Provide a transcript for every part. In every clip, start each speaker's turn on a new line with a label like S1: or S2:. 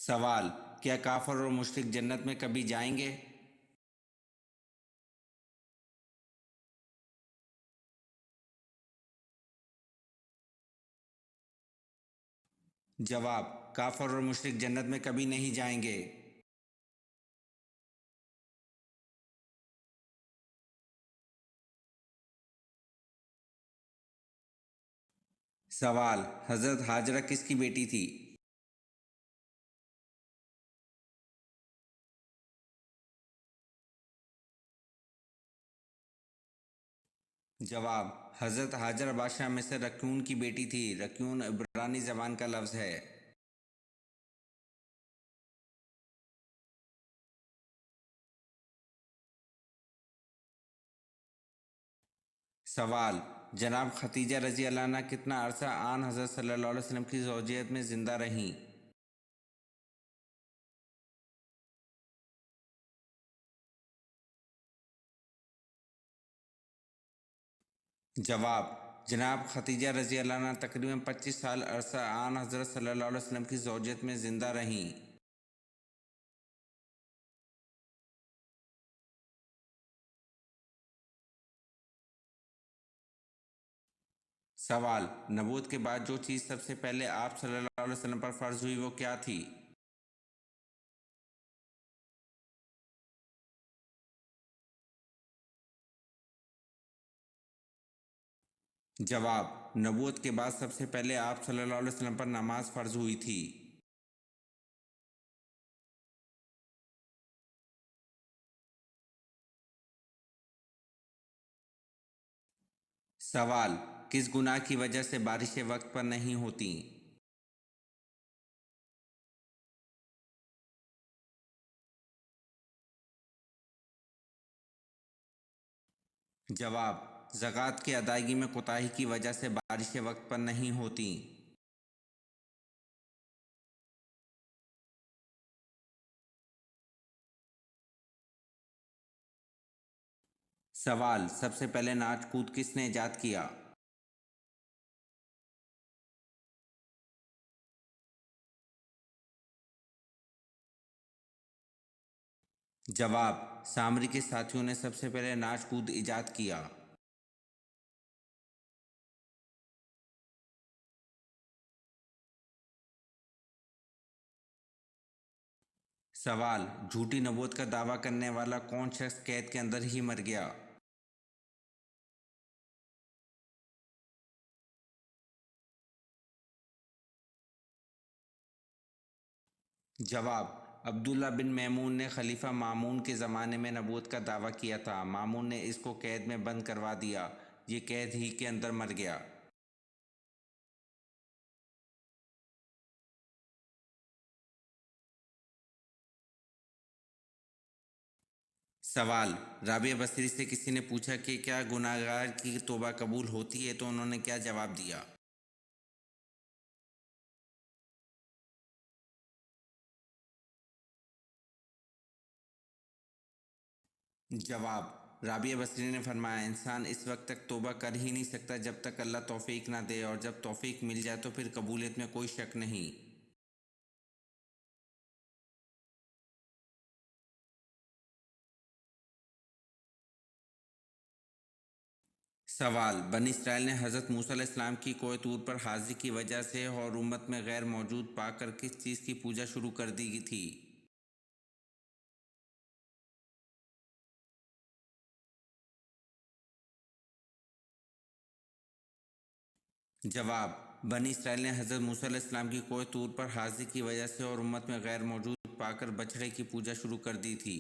S1: سوال: کیا کافر اور مشرک جنت میں کبھی جائیں گے؟ جواب: کافر اور مشرک جنت میں کبھی نہیں جائیں گے۔ سوال: حضرت ہاجرہ کس کی بیٹی تھی؟ جواب: حضرت ہاجرہ بادشاہ مصر رکیون کی بیٹی تھی۔ رکیون عبرانی زبان کا لفظ ہے۔ سوال: جناب ختیجہ رضی اللہ عنہ کتنا عرصہ آن حضرت صلی اللہ علیہ وسلم کی زوجیت میں زندہ رہیں؟ جواب: جناب ختیجہ رضی اللہ عنہ تقریباً 25 سال عرصہ آن حضرت صلی اللہ علیہ وسلم کی زوجیت میں زندہ رہیں۔ سوال: نبوت کے بعد جو چیز سب سے پہلے آپ صلی اللہ علیہ وسلم پر فرض ہوئی وہ کیا تھی؟ جواب: نبوت کے بعد سب سے پہلے آپ صلی اللہ علیہ وسلم پر نماز فرض ہوئی تھی۔ سوال: کس گناہ کی وجہ سے بارشیں وقت پر نہیں ہوتیں؟ جواب: زکوٰۃ کی ادائیگی میں کوتاہی کی وجہ سے بارشیں وقت پر نہیں ہوتیں۔ سوال: سب سے پہلے ناچ کود کس نے ایجاد کیا؟ جواب: سامری کے ساتھیوں نے سب سے پہلے ناچ کود ایجاد کیا۔ سوال: جھوٹی نبوت کا دعویٰ کرنے والا کون شخص قید کے اندر ہی مر گیا؟ جواب: عبداللہ بن میمون نے خلیفہ مامون کے زمانے میں نبوت کا دعویٰ کیا تھا۔ مامون نے اس کو قید میں بند کروا دیا۔ یہ قید ہی کے اندر مر گیا۔ سوال: رابعہ بصری سے کسی نے پوچھا کہ کیا گناہگار کی توبہ قبول ہوتی ہے تو انہوں نے کیا جواب دیا؟ جواب: رابعہ بصری نے فرمایا انسان اس وقت تک توبہ کر ہی نہیں سکتا جب تک اللہ توفیق نہ دے، اور جب توفیق مل جائے تو پھر قبولیت میں کوئی شک نہیں۔ سوال: بنی اسرائیل نے حضرت موسیٰ علیہ السلام کی کوہ طور پر حاضری کی وجہ سے اور امت میں غیر موجود پا کر کس چیز کی پوجا شروع کر دی تھی؟ جواب: بنی اسرائیل نے حضرت موسیٰ علیہ السلام کی کوہ طور پر حاضری کی وجہ سے اور امت میں غیر موجود پا کر بچڑے کی پوجا شروع کر دی تھی۔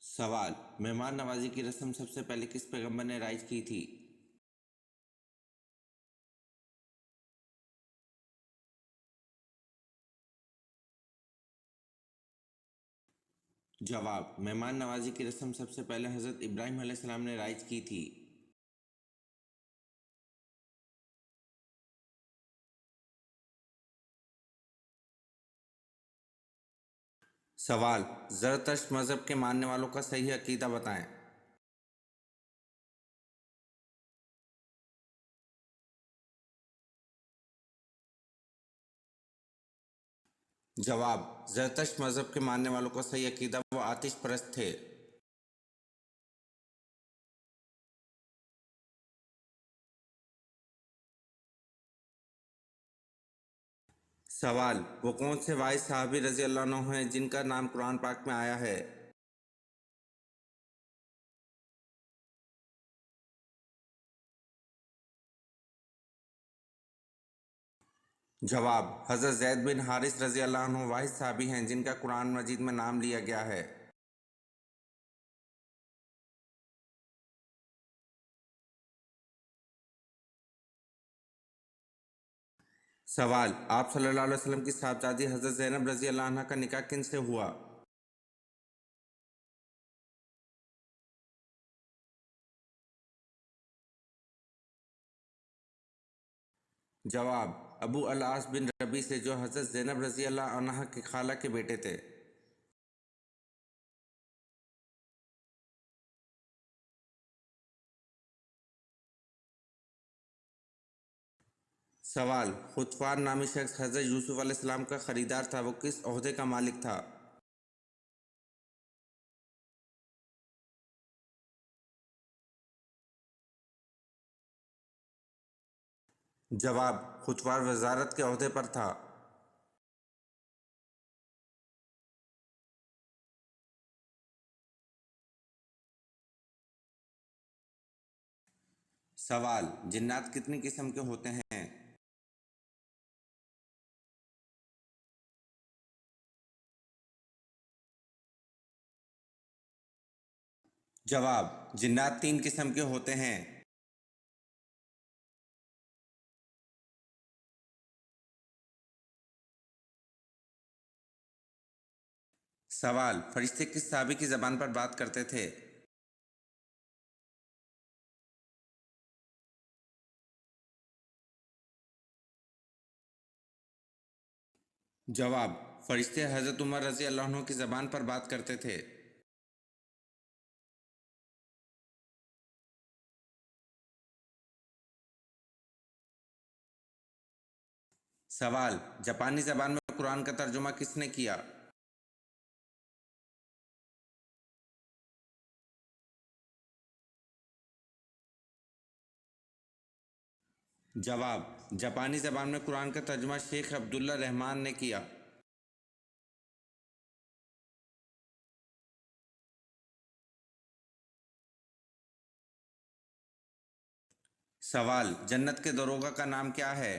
S1: سوال: مہمان نوازی کی رسم سب سے پہلے کس پیغمبر نے رائج کی تھی؟ جواب: مہمان نوازی کی رسم سب سے پہلے حضرت ابراہیم علیہ السلام نے رائج کی تھی۔ سوال: زرتشت مذہب کے ماننے والوں کا صحیح عقیدہ بتائیں۔ جواب: زرتشت مذہب کے ماننے والوں کا صحیح عقیدہ وہ آتش پرست تھے۔ سوال: وہ کون سے واحد صحابی رضی اللہ عنہ ہیں جن کا نام قرآن پاک میں آیا ہے؟ جواب: حضرت زید بن حارث رضی اللہ عنہ واحد صحابی ہیں جن کا قرآن مجید میں نام لیا گیا ہے۔ سوال: آپ صلی اللہ علیہ وسلم کی صاحبزادی حضرت زینب رضی اللہ عنہ کا نکاح کن سے ہوا؟ جواب: ابو العاص بن ربیع سے، جو حضرت زینب رضی اللہ عنہ کی خالہ کے بیٹے تھے۔ سوال: خطفان نامی شخص حضرت یوسف علیہ السلام کا خریدار تھا، وہ کس عہدے کا مالک تھا؟ جواب: خطفان وزارت کے عہدے پر تھا۔ سوال: جنات کتنی قسم کے ہوتے ہیں؟ جواب: جنات 3 قسم کے ہوتے ہیں۔ سوال: فرشتے کس صحابی کی زبان پر بات کرتے تھے؟ جواب: فرشتے حضرت عمر رضی اللہ عنہ کی زبان پر بات کرتے تھے۔ سوال: جاپانی زبان میں قرآن کا ترجمہ کس نے کیا؟ جواب: جاپانی زبان میں قرآن کا ترجمہ شیخ عبداللہ رحمان نے کیا۔ سوال: جنت کے دروغہ کا نام کیا ہے؟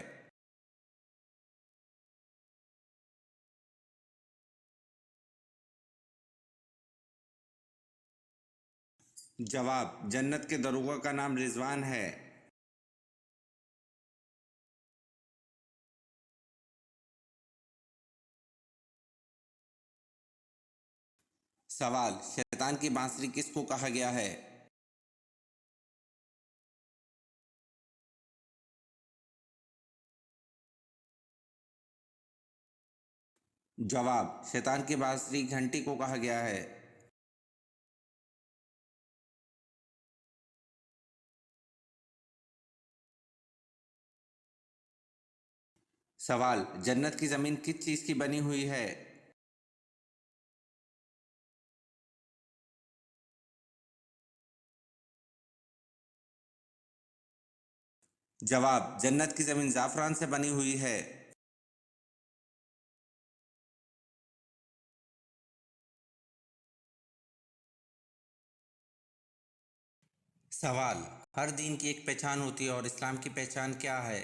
S1: جواب: جنت کے دروغہ کا نام رضوان ہے۔ سوال: شیطان کی بانسری کس کو کہا گیا ہے؟ جواب: شیطان کی بانسری گھنٹی کو کہا گیا ہے۔ سوال: جنت کی زمین کس چیز کی بنی ہوئی ہے؟ جواب: جنت کی زمین زعفران سے بنی ہوئی ہے۔ سوال: ہر دین کی ایک پہچان ہوتی ہے اور اسلام کی پہچان کیا ہے؟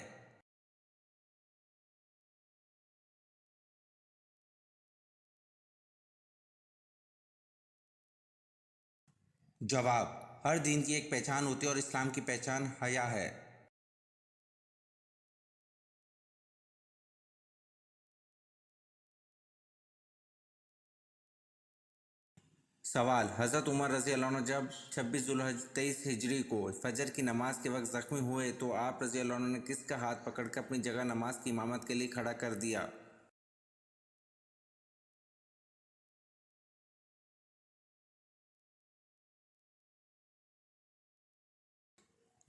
S1: جواب: ہر دین کی ایک پہچان ہوتی ہے اور اسلام کی پہچان حیا ہے۔ سوال: حضرت عمر رضی اللہ عنہ جب 26 ذوالحج 23 ہجری کو فجر کی نماز کے وقت زخمی ہوئے تو آپ رضی اللہ عنہ نے کس کا ہاتھ پکڑ کر اپنی جگہ نماز کی امامت کے لیے کھڑا کر دیا؟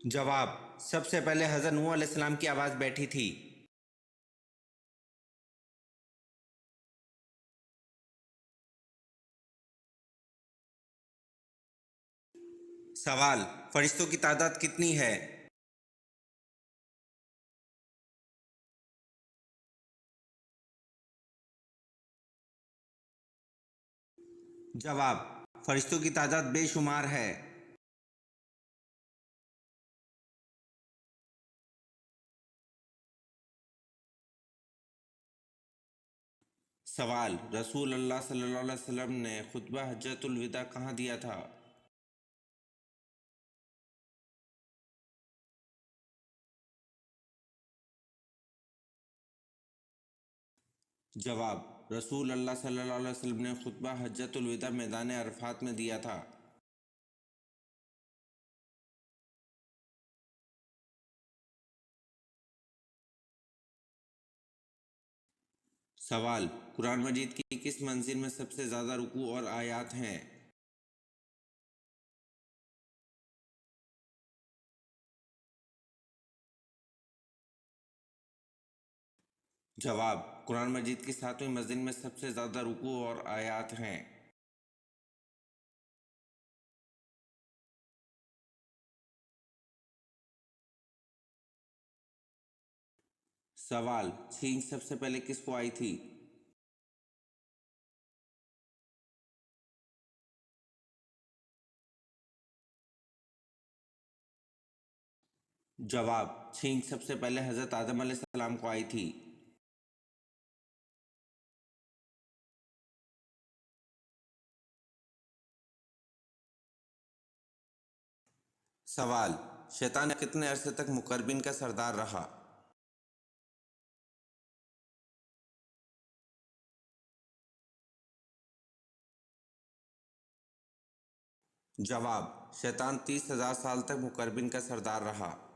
S1: جواب: سب سے پہلے حضرت نوح علیہ السلام کی آواز بیٹھی تھی۔ سوال: فرشتوں کی تعداد کتنی ہے؟ جواب: فرشتوں کی تعداد بے شمار ہے۔ سوال: رسول اللہ صلی اللہ علیہ وسلم نے خطبہ حجۃ الوداع کہاں دیا تھا؟ جواب: رسول اللہ صلی اللہ علیہ وسلم نے خطبہ حجۃ الوداع میدان عرفات میں دیا تھا۔ سوال: قرآن مجید کی کس منزل میں سب سے زیادہ رکوع اور آیات ہیں؟ جواب: قرآن مجید کی 7ویں منزل میں سب سے زیادہ رکوع اور آیات ہیں۔ سوال: چھینک سب سے پہلے کس کو آئی تھی؟ جواب: چھینک سب سے پہلے حضرت آدم علیہ السلام کو آئی تھی۔ سوال: شیطان کتنے عرصے تک مقربین کا سردار رہا؟ جواب: شیطان 30,000 سال تک مقربین کا سردار رہا۔